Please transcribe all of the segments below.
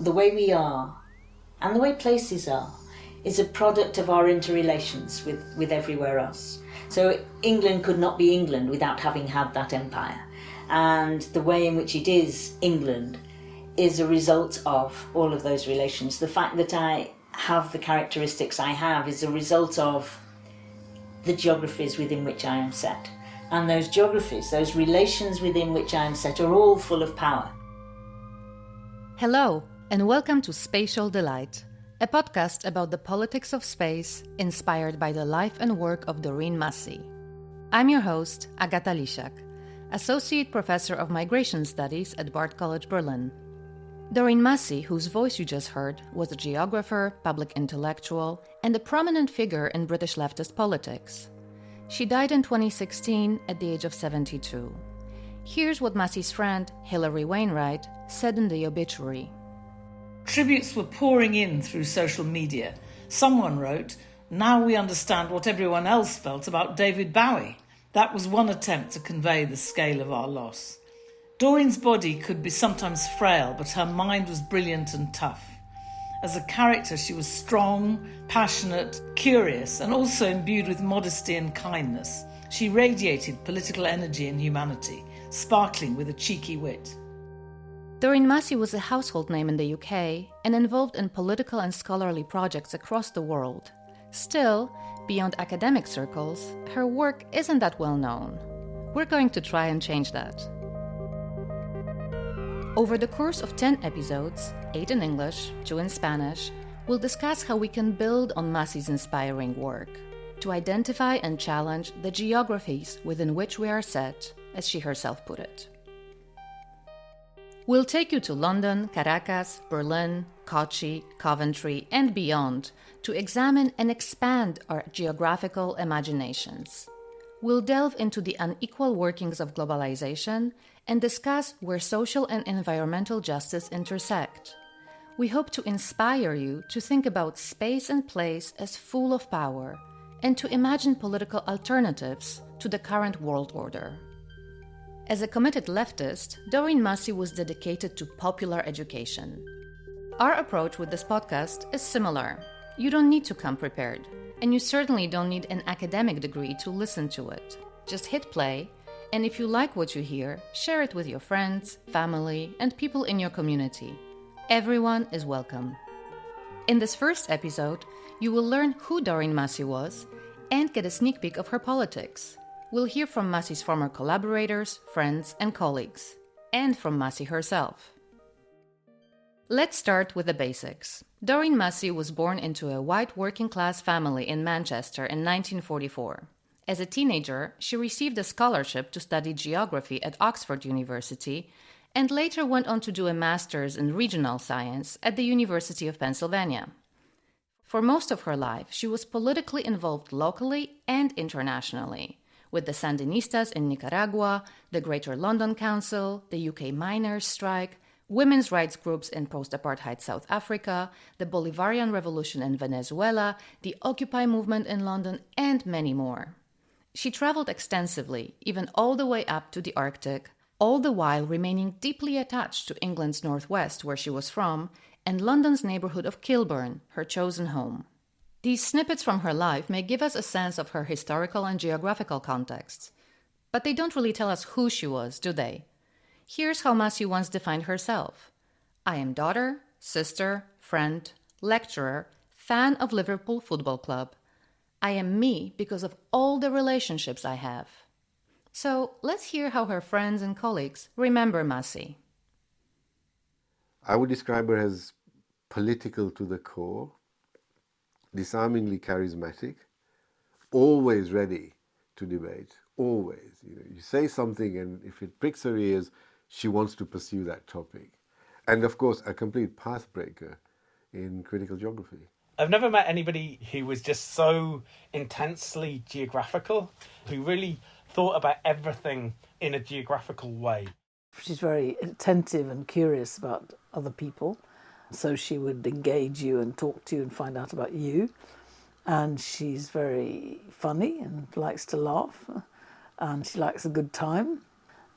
the way we are and the way places are is a product of our interrelations with everywhere else. So England could not be England without having had that empire. And the way in which it is England is a result of all of those relations. The fact that I have the characteristics I have is a result of the geographies within which I am set. And those geographies, those relations within which I am set, are all full of power. Hello, and welcome to Spatial Delight, a podcast about the politics of space inspired by the life and work of Doreen Massey. I'm your host, Agata Lisiak, Associate Professor of Migration Studies at Bard College Berlin. Doreen Massey, whose voice you just heard, was a geographer, public intellectual, and a prominent figure in British leftist politics. She died in 2016 at the age of 72. Here's what Massey's friend, Hilary Wainwright, said in the obituary. Tributes were pouring in through social media. Someone wrote, "Now we understand what everyone else felt about David Bowie." That was one attempt to convey the scale of our loss. Doreen's body could be sometimes frail, but her mind was brilliant and tough. As a character, she was strong, passionate, curious, and also imbued with modesty and kindness. She radiated political energy and humanity, sparkling with a cheeky wit. Doreen Massey was a household name in the UK and involved in political and scholarly projects across the world. Still, beyond academic circles, her work isn't that well known. We're going to try and change that. Over the course of 10 episodes, 8 in English, 2 in Spanish, we'll discuss how we can build on Massey's inspiring work to identify and challenge the geographies within which we are set, as she herself put it. We'll take you to London, Caracas, Berlin, Kochi, Coventry, and beyond to examine and expand our geographical imaginations. We'll delve into the unequal workings of globalization and discuss where social and environmental justice intersect. We hope to inspire you to think about space and place as full of power and to imagine political alternatives to the current world order. As a committed leftist, Doreen Massey was dedicated to popular education. Our approach with this podcast is similar. You don't need to come prepared, and you certainly don't need an academic degree to listen to it. Just hit play, and if you like what you hear, share it with your friends, family, and people in your community. Everyone is welcome. In this first episode, you will learn who Doreen Massey was and get a sneak peek of her politics. We'll hear from Massey's former collaborators, friends, and colleagues, and from Massey herself. Let's start with the basics. Doreen Massey was born into a white working-class family in Manchester in 1944. As a teenager, she received a scholarship to study geography at Oxford University and later went on to do a master's in regional science at the University of Pennsylvania. For most of her life, she was politically involved locally and internationally, with the Sandinistas in Nicaragua, the Greater London Council, the UK miners' strike, women's rights groups in post-apartheid South Africa, the Bolivarian Revolution in Venezuela, the Occupy movement in London, and many more. She traveled extensively, even all the way up to the Arctic, all the while remaining deeply attached to England's northwest, where she was from, and London's neighbourhood of Kilburn, her chosen home. These snippets from her life may give us a sense of her historical and geographical contexts, but they don't really tell us who she was, do they? Here's how Massey once defined herself. I am daughter, sister, friend, lecturer, fan of Liverpool Football Club. I am me because of all the relationships I have. So let's hear how her friends and colleagues remember Massey. I would describe her as political to the core, disarmingly charismatic, always ready to debate, always. You say something and if it pricks her ears, she wants to pursue that topic. And of course, a complete pathbreaker in critical geography. I've never met anybody who was just so intensely geographical, who really thought about everything in a geographical way. She's very attentive and curious about other people. So she would engage you and talk to you and find out about you. And she's very funny and likes to laugh. And she likes a good time.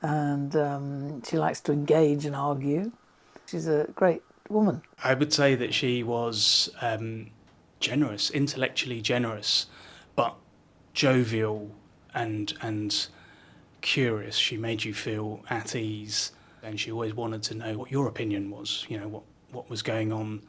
And she likes to engage and argue. She's a great woman? I would say that she was generous, intellectually generous, but jovial and curious. She made you feel at ease, and she always wanted to know what your opinion was, what was going on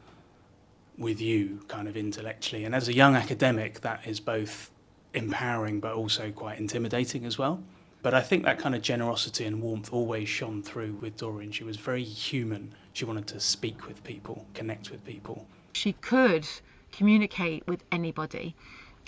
with you kind of intellectually. And as a young academic, that is both empowering but also quite intimidating as well. But I think that kind of generosity and warmth always shone through with Doreen. She was very human. She wanted to speak with people, connect with people. She could communicate with anybody,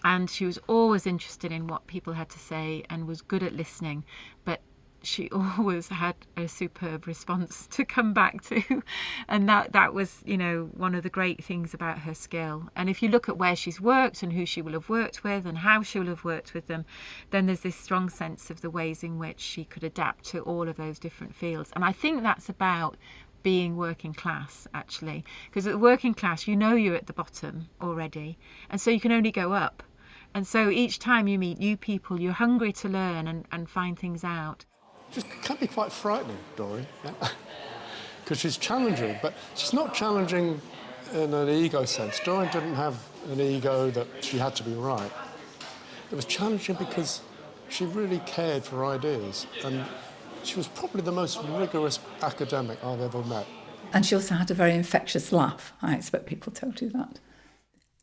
and she was always interested in what people had to say and was good at listening, but she always had a superb response to come back to, and that was, one of the great things about her skill. And if you look at where she's worked and who she will have worked with and how she will have worked with them, then there's this strong sense of the ways in which she could adapt to all of those different fields. And I think that's about being working class, actually, because at the working class, you're at the bottom already, and so you can only go up. And so each time you meet new people, you're hungry to learn and find things out. It can be quite frightening, Doreen, because she's challenging, but she's not challenging in an ego sense. Doreen didn't have an ego that she had to be right. It was challenging because she really cared for ideas, and she was probably the most rigorous academic I've ever met. And she also had a very infectious laugh. I expect people told you that.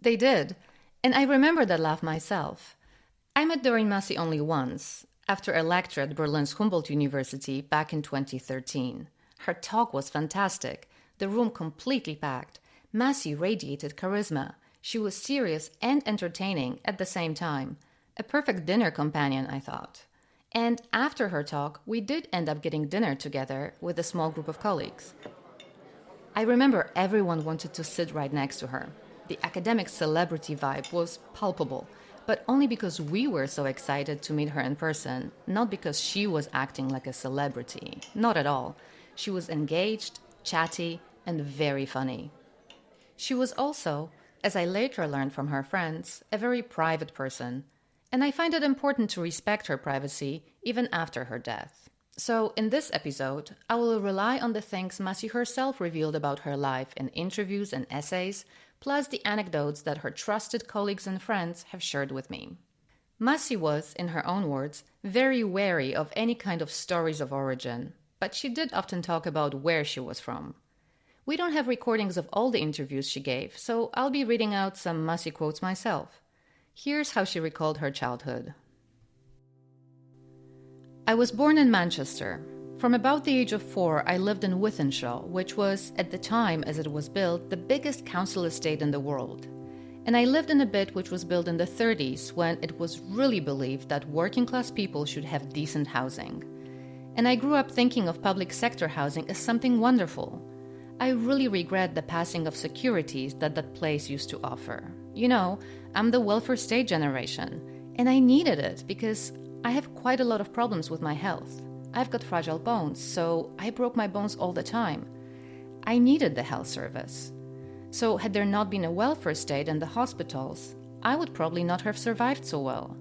They did, and I remember that laugh myself. I met Doreen Massey only once, after a lecture at Berlin's Humboldt University back in 2013. Her talk was fantastic, the room completely packed. Massey radiated charisma. She was serious and entertaining at the same time. A perfect dinner companion, I thought. And after her talk, we did end up getting dinner together with a small group of colleagues. I remember everyone wanted to sit right next to her. The academic celebrity vibe was palpable, but only because we were so excited to meet her in person, not because she was acting like a celebrity. Not at all. She was engaged, chatty, and very funny. She was also, as I later learned from her friends, a very private person, and I find it important to respect her privacy even after her death. So in this episode, I will rely on the things Massey herself revealed about her life in interviews and essays, plus the anecdotes that her trusted colleagues and friends have shared with me. Massey was, in her own words, very wary of any kind of stories of origin, but she did often talk about where she was from. We don't have recordings of all the interviews she gave, so I'll be reading out some Massey quotes myself. Here's how she recalled her childhood. I was born in Manchester. From about the age of 4, I lived in Wythenshawe, which was, at the time as it was built, the biggest council estate in the world. And I lived in a bit which was built in the 30s, when it was really believed that working-class people should have decent housing. And I grew up thinking of public sector housing as something wonderful. I really regret the passing of securities that place used to offer. I'm the welfare state generation, and I needed it because I have quite a lot of problems with my health. I've got fragile bones, so I broke my bones all the time. I needed the health service. So had there not been a welfare state and the hospitals, I would probably not have survived so well.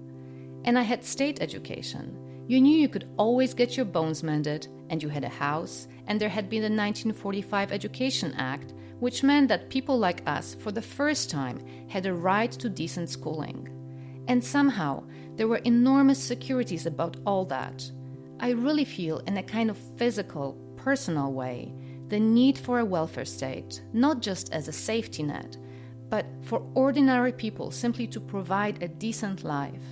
And I had state education. You knew you could always get your bones mended, and you had a house, and there had been the 1945 Education Act, which meant that people like us, for the first time, had a right to decent schooling. And somehow, there were enormous securities about all that. I really feel, in a kind of physical, personal way, the need for a welfare state, not just as a safety net, but for ordinary people simply to provide a decent life.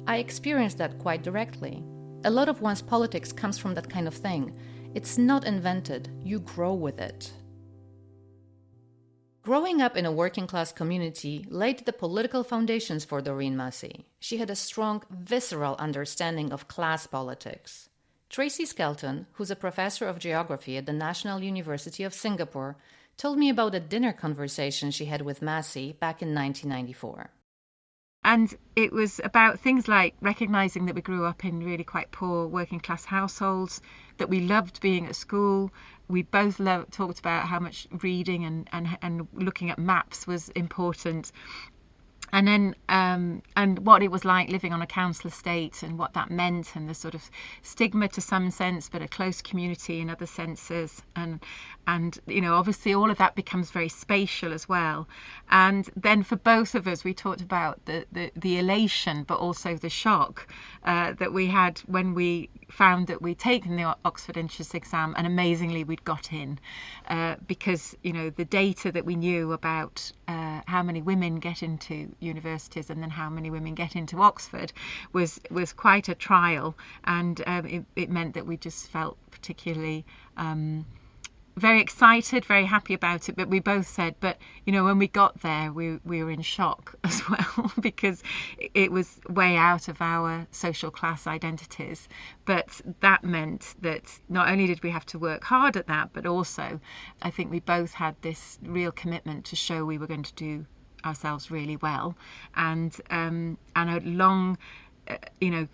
I experienced that quite directly. A lot of one's politics comes from that kind of thing. It's not invented, you grow with it. Growing up in a working-class community laid the political foundations for Doreen Massey. She had a strong, visceral understanding of class politics. Tracy Skelton, who's a professor of geography at the National University of Singapore, told me about a dinner conversation she had with Massey back in 1994. And it was about things like recognising that we grew up in really quite poor working class households, that we loved being at school. We both talked about how much reading and looking at maps was important. And then and what it was like living on a council estate and what that meant, and the sort of stigma to some sense, but a close community in other senses, and obviously all of that becomes very spatial as well. And then for both of us, we talked about the elation but also the shock that we had when we found that we'd taken the Oxford entrance exam, and amazingly we'd got in, because the data that we knew about how many women get into universities and then how many women get into Oxford was quite a trial, and it meant that we just felt particularly very excited, very happy about it. But we both said, but when we got there, we were in shock as well, because it was way out of our social class identities. But that meant that not only did we have to work hard at that, but also I think we both had this real commitment to show we were going to do ourselves really well, and a long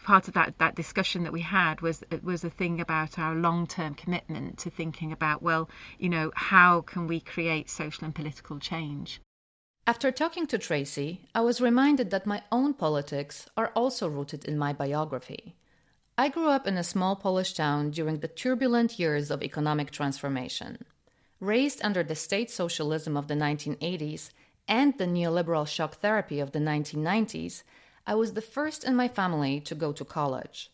part of that discussion that we had was a thing about our long-term commitment to thinking about, well, how can we create social and political change. After talking to Tracy, I was reminded that my own politics are also rooted in my biography. I grew up in a small Polish town during the turbulent years of economic transformation. Raised under the state socialism of the 1980s and the neoliberal shock therapy of the 1990s, I was the first in my family to go to college.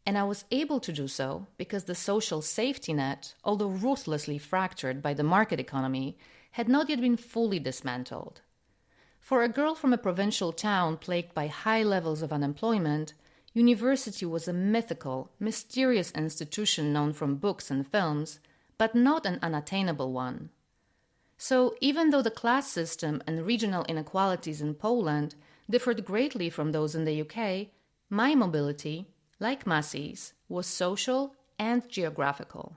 And I was able to do so because the social safety net, although ruthlessly fractured by the market economy, had not yet been fully dismantled. For a girl from a provincial town plagued by high levels of unemployment, university was a mythical, mysterious institution known from books and films, but not an unattainable one. So even though the class system and regional inequalities in Poland differed greatly from those in the UK, my mobility, like Massey's, was social and geographical.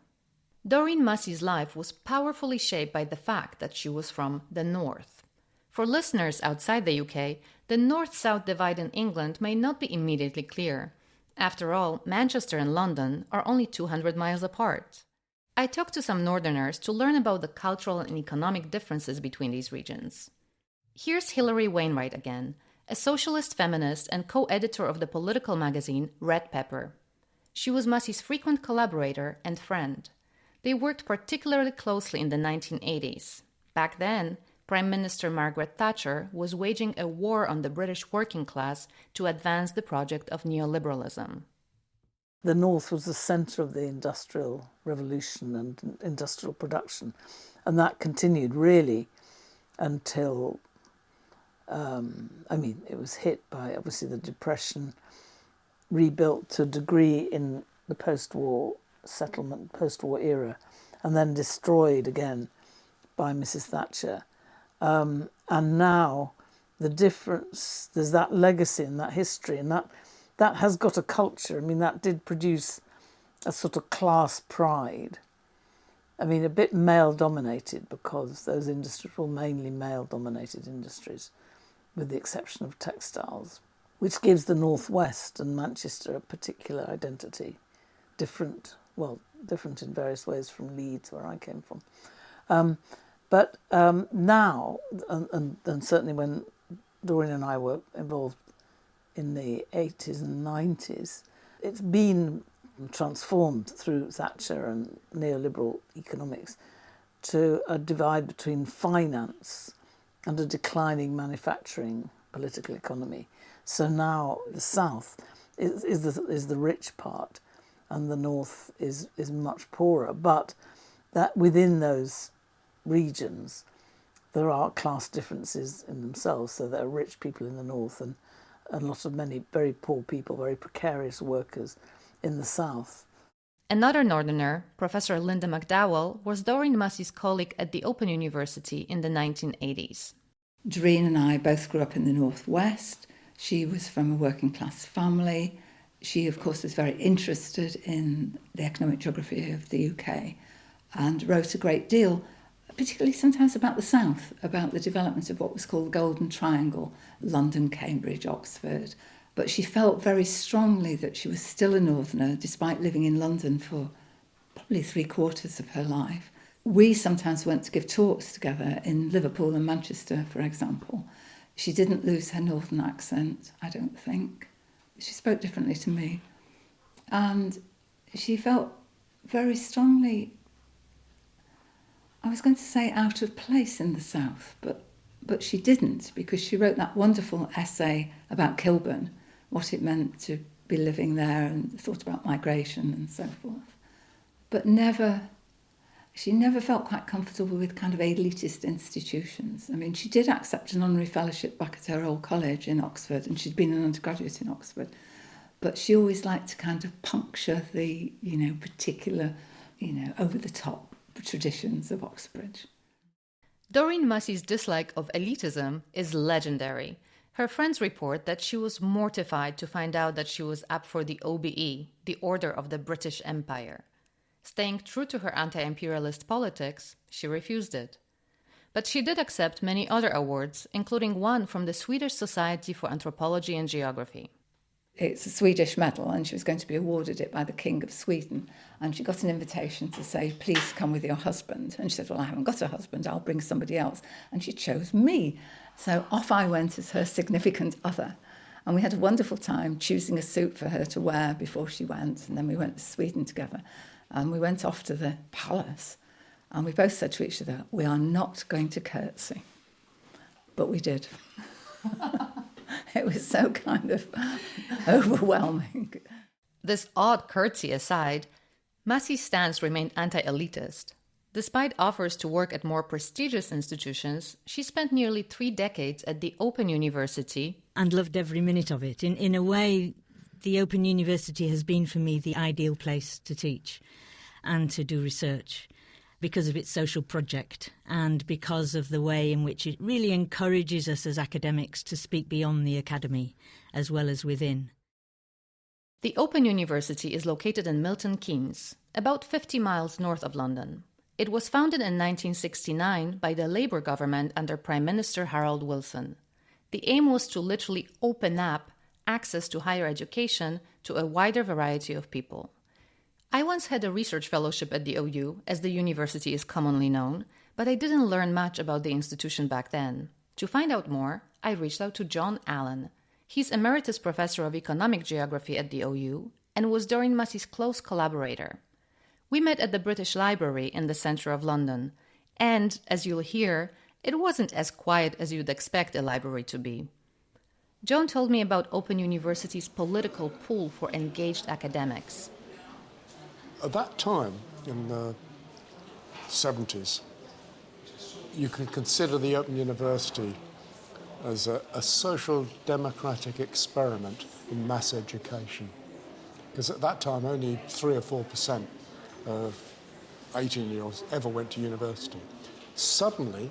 Doreen Massey's life was powerfully shaped by the fact that she was from the North. For listeners outside the UK, the North-South divide in England may not be immediately clear. After all, Manchester and London are only 200 miles apart. I talked to some Northerners to learn about the cultural and economic differences between these regions. Here's Hilary Wainwright again, a socialist feminist and co-editor of the political magazine Red Pepper. She was Massey's frequent collaborator and friend. They worked particularly closely in the 1980s. Back then, Prime Minister Margaret Thatcher was waging a war on the British working class to advance the project of neoliberalism. The North was the centre of the Industrial Revolution and industrial production, and that continued really until it was hit by, obviously, the Depression, rebuilt to a degree in the post-war settlement, post-war era, and then destroyed again by Mrs. Thatcher. And now the difference, there's that legacy and that history, and that has got a culture. I mean, that did produce a sort of class pride. I mean, a bit male-dominated, because those industries were mainly male-dominated industries, with the exception of textiles, which gives the Northwest and Manchester a particular identity, different in various ways from Leeds, where I came from. But now, and certainly when Doreen and I were involved in the 80s and 90s, it's been transformed through Thatcher and neoliberal economics to a divide between finance and a declining manufacturing political economy. So now the South is the rich part, and the North is much poorer. But that within those regions, there are class differences in themselves. So there are rich people in the North and many very poor people, very precarious workers in the South. Another Northerner, Professor Linda McDowell, was Doreen Massey's colleague at the Open University in the 1980s. Doreen and I both grew up in the Northwest. She was from a working class family. She, of course, was very interested in the economic geography of the UK and wrote a great deal, particularly sometimes about the South, about the development of what was called the Golden Triangle, London, Cambridge, Oxford. But she felt very strongly that she was still a Northerner, despite living in London for probably 3/4 of her life. We sometimes went to give talks together in Liverpool and Manchester, for example, She didn't lose her northern accent, I don't think. She spoke differently to me. And she felt very strongly, I was going to say out of place in the south, but she didn't, because she wrote that wonderful essay about Kilburn, what it meant to be living there, and thought about migration and so forth. But she never felt quite comfortable with kind of elitist institutions. I mean, she did accept an honorary fellowship back at her old college in Oxford, and she'd been an undergraduate in Oxford. But she always liked to kind of puncture the, particular, over-the-top traditions of Oxbridge. Doreen Massey's dislike of elitism is legendary. Her friends report that she was mortified to find out that she was up for the OBE, the Order of the British Empire. Staying true to her anti-imperialist politics, she refused it. But she did accept many other awards, including one from the Swedish Society for Anthropology and Geography. It's a Swedish medal, and she was going to be awarded it by the King of Sweden. And she got an invitation to say, please come with your husband. And she said, well, I haven't got a husband, I'll bring somebody else. And she chose me. So off I went as her significant other. And we had a wonderful time choosing a suit for her to wear before she went. And then we went to Sweden together. And we went off to the palace. And we both said to each other, we are not going to curtsy. But we did. It was so kind of overwhelming. This odd curtsy aside, Massey's stance remained anti-elitist. Despite offers to work at more prestigious institutions, she spent nearly 3 decades at the Open University. And loved every minute of it. In a way, the Open University has been for me the ideal place to teach and to do research, because of its social project and because of the way in which it really encourages us as academics to speak beyond the academy as well as within. The Open University is located in Milton Keynes, about 50 miles north of London. It was founded in 1969 by the Labour government under Prime Minister Harold Wilson. The aim was to literally open up access to higher education to a wider variety of people. I once had a research fellowship at the OU, as the university is commonly known, but I didn't learn much about the institution back then. To find out more, I reached out to John Allen. He's Emeritus Professor of Economic Geography at the OU and was Doreen Massey's close collaborator. We met at the British Library in the centre of London, and, as you'll hear, it wasn't as quiet as you'd expect a library to be. John told me about Open University's political pull for engaged academics. At that time, in the 70s, you could consider the Open University as a social democratic experiment in mass education. Because at that time, only 3 or 4% of 18-year-olds ever went to university. Suddenly,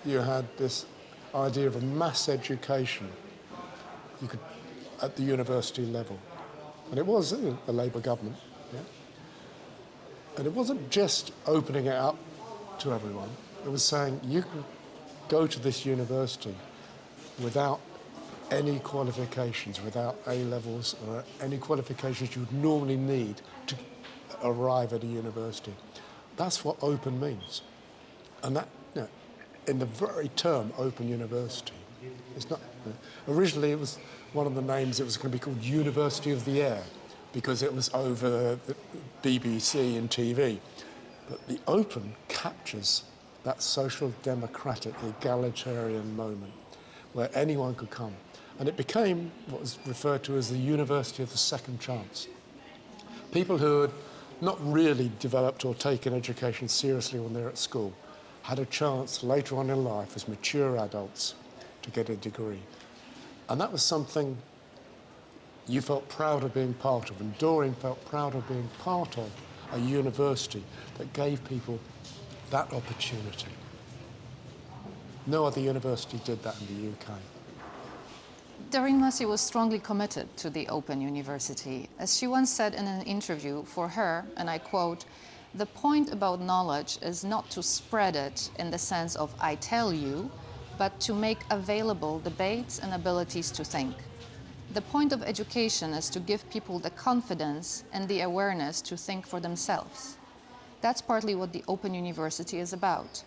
you had this idea of a mass education at the university level. And it was a Labour government. Yeah? And it wasn't just opening it up to everyone. It was saying you can go to this university without any qualifications, without A-levels or any qualifications you would normally need to arrive at a university. That's what open means. And that, in the very term Open University, it's not. Originally it was one of the names, it was going to be called University of the Air, because it was over the BBC and TV. But the Open captures that social democratic egalitarian moment where anyone could come. And it became what was referred to as the University of the Second Chance. People who had not really developed or taken education seriously when they were at school had a chance later on in life as mature adults to get a degree. And that was something you felt proud of being part of, and Doreen felt proud of being part of a university that gave people that opportunity. No other university did that in the UK. Doreen Massey was strongly committed to the Open University. As she once said in an interview, for her, and I quote, "The point about knowledge is not to spread it in the sense of I tell you, but to make available debates and abilities to think. The point of education is to give people the confidence and the awareness to think for themselves. That's partly what the Open University is about."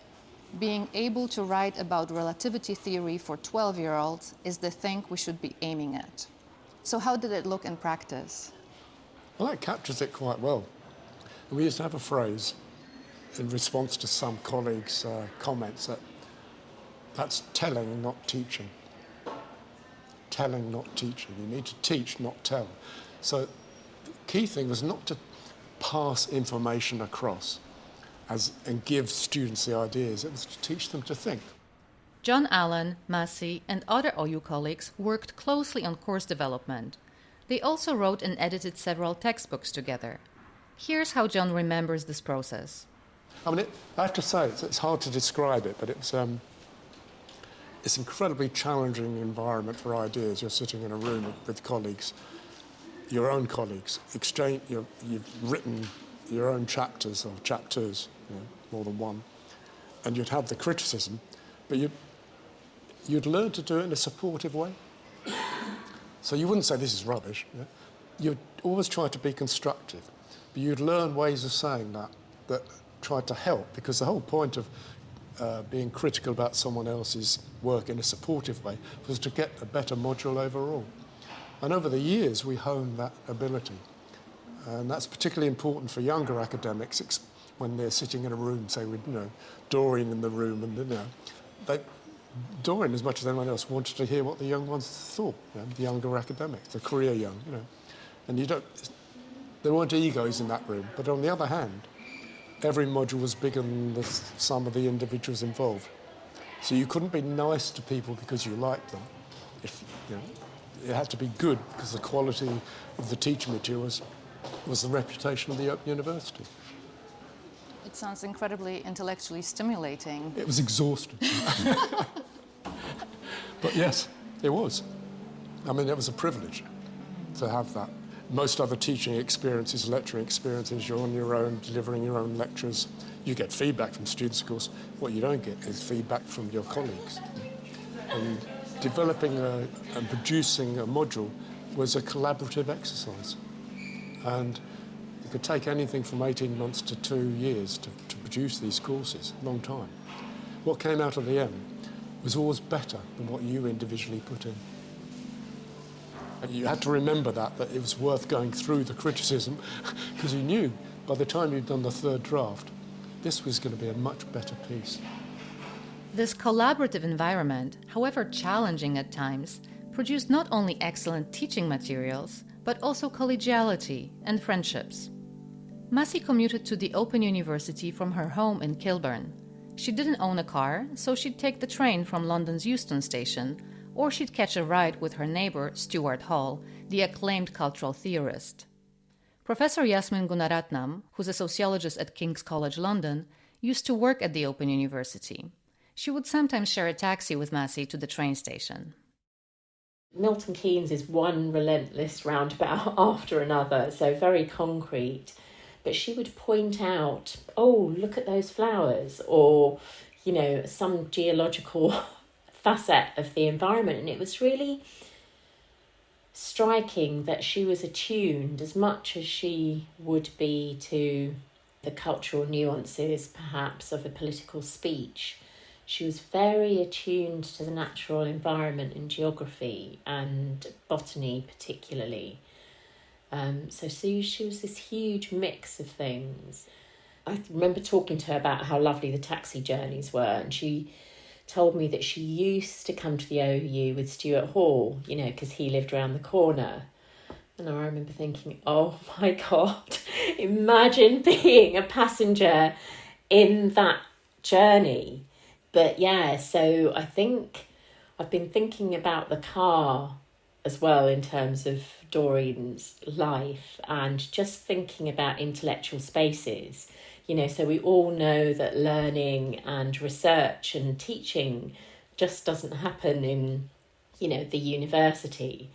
Being able to write about relativity theory for 12-year-olds is the thing we should be aiming at. So how did it look in practice? Well, that captures it quite well. We used to have a phrase in response to some colleagues' comments that's telling, not teaching. Telling, not teaching. You need to teach, not tell. So the key thing was not to pass information across and give students the ideas. It was to teach them to think. John Allen, Massey, and other OU colleagues worked closely on course development. They also wrote and edited several textbooks together. Here's how John remembers this process. I mean, I have to say, it's hard to describe it, but it's incredibly challenging environment for ideas. You're sitting in a room with colleagues, your own colleagues. You've written your own chapters or chapters, more than one, and you'd have the criticism, but you'd learn to do it in a supportive way. So you wouldn't say this is rubbish. Yeah? You'd always try to be constructive, but you'd learn ways of saying that tried to help, because the whole point of being critical about someone else's work in a supportive way was to get a better module overall. And over the years, we honed that ability. And that's particularly important for younger academics when they're sitting in a room, say with Doreen in the room, and Doreen, as much as anyone else, wanted to hear what the young ones thought, the younger academics, the career young, And there weren't egos in that room. But on the other hand, every module was bigger than the sum of the individuals involved. So you couldn't be nice to people because you liked them. It had to be good because the quality of the teaching material was the reputation of the Open University. It sounds incredibly intellectually stimulating. It was exhausting. But yes, it was. I mean, it was a privilege to have that. Most other teaching experiences, lecturing experiences, you're on your own, delivering your own lectures. You get feedback from students, of course. What you don't get is feedback from your colleagues. And developing and producing a module was a collaborative exercise. And it could take anything from 18 months to 2 years to produce these courses, a long time. What came out of the end was always better than what you individually put in. And you had to remember that it was worth going through the criticism, because you knew by the time you'd done the third draft, this was going to be a much better piece. This collaborative environment, however challenging at times, produced not only excellent teaching materials, but also collegiality and friendships. Massey commuted to the Open University from her home in Kilburn. She didn't own a car, so she'd take the train from London's Euston station, or she'd catch a ride with her neighbour, Stuart Hall, the acclaimed cultural theorist. Professor Yasmin Gunaratnam, who's a sociologist at King's College London, used to work at the Open University. She would sometimes share a taxi with Massey to the train station. Milton Keynes is one relentless roundabout after another, so very concrete. But she would point out, oh, look at those flowers, or, some geological facet of the environment. And it was really striking that she was attuned as much as she would be to the cultural nuances, perhaps, of a political speech. She was very attuned to the natural environment and geography and botany particularly. So she was this huge mix of things. I remember talking to her about how lovely the taxi journeys were, and she told me that she used to come to the OU with Stuart Hall, because he lived around the corner. And I remember thinking, oh my God, imagine being a passenger in that journey. But yeah, so I think I've been thinking about the car as well in terms of Doreen's life, and just thinking about intellectual spaces. So we all know that learning and research and teaching just doesn't happen in, the university.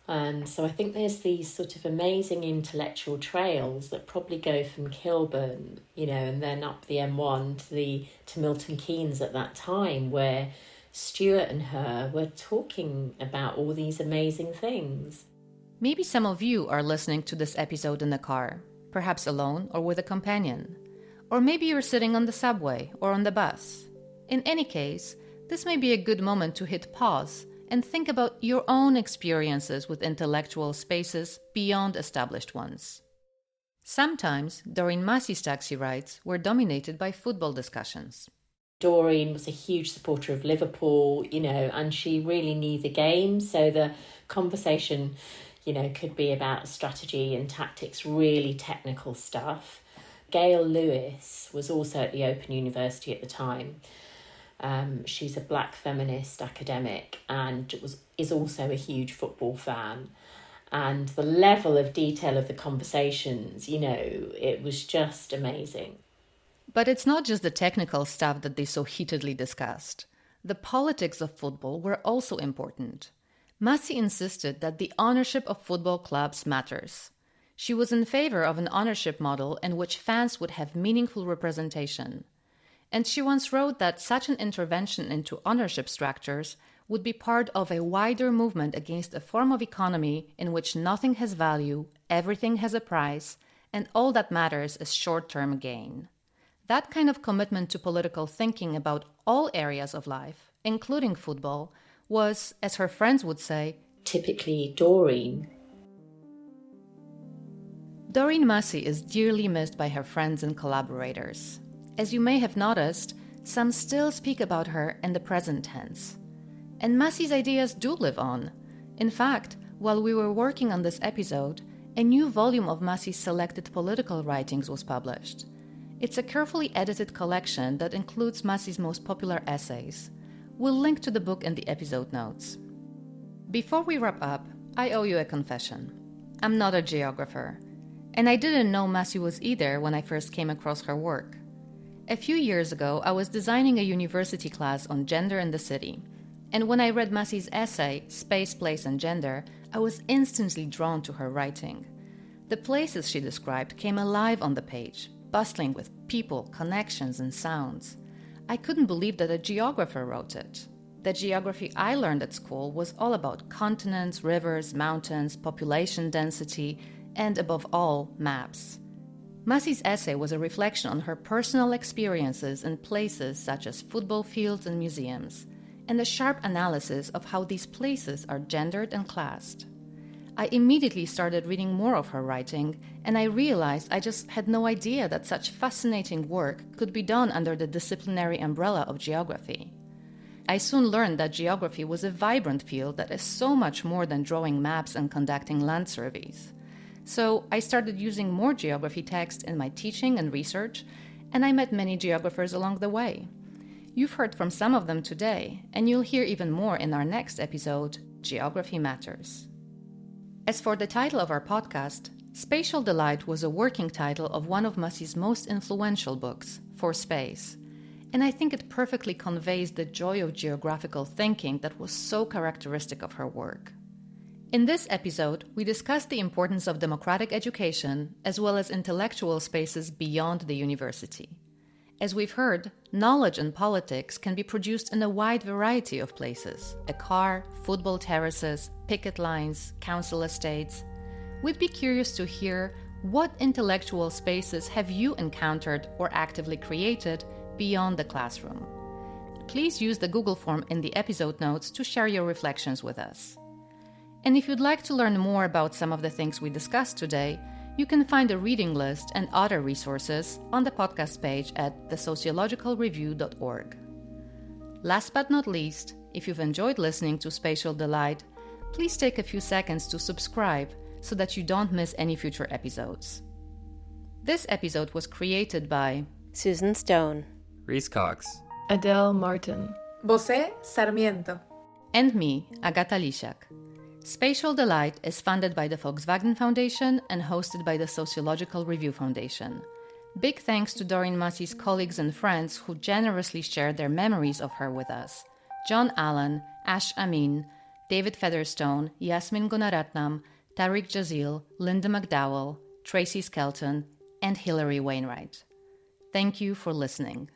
And so I think there's these sort of amazing intellectual trails that probably go from Kilburn, and then up the M1 to Milton Keynes at that time, where Stuart and her were talking about all these amazing things. Maybe some of you are listening to this episode in the car, perhaps alone or with a companion. Or maybe you're sitting on the subway or on the bus. In any case, this may be a good moment to hit pause and think about your own experiences with intellectual spaces beyond established ones. Sometimes Doreen Massey's taxi rides were dominated by football discussions. Doreen was a huge supporter of Liverpool, and she really knew the game. So the conversation, could be about strategy and tactics, really technical stuff. Gail Lewis was also at the Open University at the time. She's a black feminist academic and is also a huge football fan. And the level of detail of the conversations, it was just amazing. But it's not just the technical stuff that they so heatedly discussed. The politics of football were also important. Massey insisted that the ownership of football clubs matters. She was in favor of an ownership model in which fans would have meaningful representation. And she once wrote that such an intervention into ownership structures would be part of a wider movement against a form of economy in which nothing has value, everything has a price, and all that matters is short-term gain. That kind of commitment to political thinking about all areas of life, including football, was, as her friends would say, typically Doreen. Doreen Massey is dearly missed by her friends and collaborators. As you may have noticed, some still speak about her in the present tense. And Massey's ideas do live on. In fact, while we were working on this episode, a new volume of Massey's selected political writings was published. It's a carefully edited collection that includes Massey's most popular essays. We'll link to the book in the episode notes. Before we wrap up, I owe you a confession. I'm not a geographer, and I didn't know Massey was either when I first came across her work. A few years ago, I was designing a university class on gender in the city, and when I read Massey's essay, Space, Place and Gender, I was instantly drawn to her writing. The places she described came alive on the page, bustling with people, connections, and sounds. I couldn't believe that a geographer wrote it. The geography I learned at school was all about continents, rivers, mountains, population density, and above all, maps. Massey's essay was a reflection on her personal experiences in places such as football fields and museums, and a sharp analysis of how these places are gendered and classed. I immediately started reading more of her writing, and I realized I just had no idea that such fascinating work could be done under the disciplinary umbrella of geography. I soon learned that geography was a vibrant field that is so much more than drawing maps and conducting land surveys. So I started using more geography text in my teaching and research, and I met many geographers along the way. You've heard from some of them today, and you'll hear even more in our next episode, Geography Matters. As for the title of our podcast, Spatial Delight was a working title of one of Massey's most influential books, For Space, and I think it perfectly conveys the joy of geographical thinking that was so characteristic of her work. In this episode, we discussed the importance of democratic education as well as intellectual spaces beyond the university. As we've heard, knowledge and politics can be produced in a wide variety of places: a car, football terraces, picket lines, council estates. We'd be curious to hear what intellectual spaces have you encountered or actively created beyond the classroom. Please use the Google form in the episode notes to share your reflections with us. And if you'd like to learn more about some of the things we discussed today, you can find a reading list and other resources on the podcast page at thesociologicalreview.org. Last but not least, if you've enjoyed listening to Spatial Delight, please take a few seconds to subscribe so that you don't miss any future episodes. This episode was created by Susan Stone, Reese Cox, Adele Martin, José Sarmiento, and me, Agata Lisiak. Spatial Delight is funded by the Volkswagen Foundation and hosted by the Sociological Review Foundation. Big thanks to Doreen Massey's colleagues and friends who generously shared their memories of her with us: John Allen, Ash Amin, David Featherstone, Yasmin Gunaratnam, Tariq Jazil, Linda McDowell, Tracy Skelton, and Hilary Wainwright. Thank you for listening.